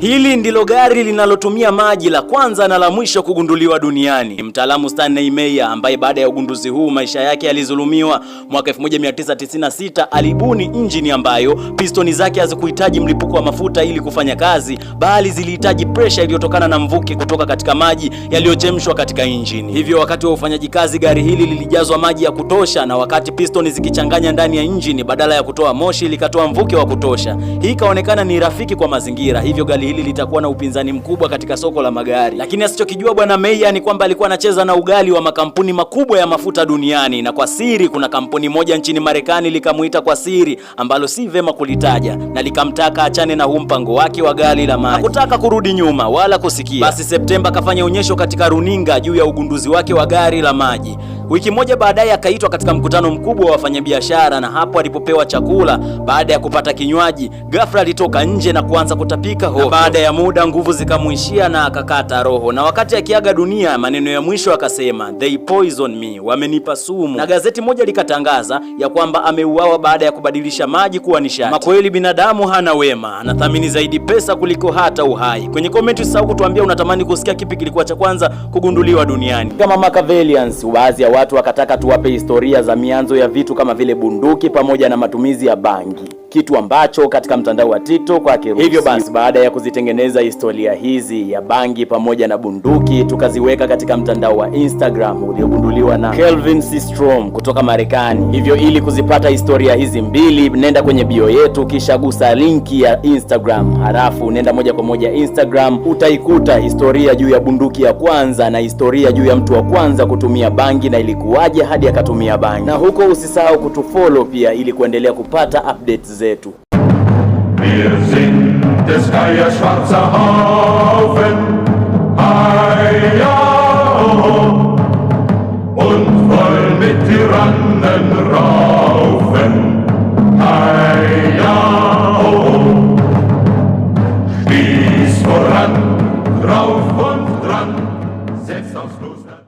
Hili ndilo gari linalotumia maji la kwanza na la mwisho kugunduliwa duniani. Mtaalamu Stanley Meyer, ambaye baada ya ugunduzi huu maisha yake yalizulumiwa, mwaka 1996 alibuni injini ambayo pistoni zake hazikuhitaji mlipuko wa mafuta ili kufanya kazi, bali zilihitaji pressure iliyotokana na mvuke kutoka katika maji yaliyochemshwa katika injini. Hivyo wakati wa ufanyaji kazi gari hili lilijazwa maji ya kutosha, na wakati pistoni zikichanganya ndani ya injini, badala ya kutoa moshi likatoa mvuke wa kutosha. Hii ikaonekana ni rafiki kwa mazingira, hivyo gari hili litakuwa na upinzani mkubwa katika soko la magari. Lakini asichokijua bwana Meyer ni kwamba alikuwa anacheza na ugali wa makampuni makubwa ya mafuta duniani, na kwa siri kuna kampuni moja nchini Marekani likamuita kwa siri, ambalo si vema kulitaja, na likamtaka achane na huu mpango wake wa gari la maji. Hakutaka kurudi nyuma wala kusikia. Basi Septemba akafanya onyesho katika runinga juu ya ugunduzi wake wa gari la maji. Wiki moja baadaye akaitwa katika mkutano mkubwa wa wafanyabiashara, na hapo alipopewa chakula baada ya kupata kinywaji, ghafla alitoka nje na kuanza kutapika hovyo. Baada ya muda nguvu zikamuishia na akakata roho, na wakati akiaga dunia maneno ya mwisho akasema, "They poison me," wamenipa sumu. Na gazeti moja likatangaza ya kwamba ameuawa baada ya kubadilisha maji kuwa nishati. Makweli binadamu hana wema, anathamini zaidi pesa kuliko hata uhai. Kwenye comment usisahau kutuambia unatamani kusikia kipi kilikuwa cha kwanza kugunduliwa duniani. Kama Machiavellians, baadhi ya watu wakataka tuwape historia za mianzo ya vitu kama vile bunduki pamoja na matumizi ya bangi, kitu ambacho katika mtandao wa TikTok hakiruhusiwi. Hivyo basi baada ya kuzitengeneza historia hizi ya bangi pamoja na bunduki, tukaziweka katika mtandao wa Instagram uliogunduliwa na Kelvin Systrom kutoka Marekani. Hivyo ili kuzipata historia hizi mbili, nenda kwenye bio yetu kisha gusa linki ya Instagram, halafu nenda moja kwa moja Instagram, utaikuta historia juu ya bunduki ya kwanza na historia juu ya mtu wa kwanza kutumia bangi na ilikuwaje hadi akatumia bangi. Na huko usisahau kutufollow pia ili kuendelea kupata updates zetu. Wir sind des Geiers schwarzer Haufen, und wollen mit Tyrannen raufen. Spieß voran, drauf und dran, setzt aufs Kloster.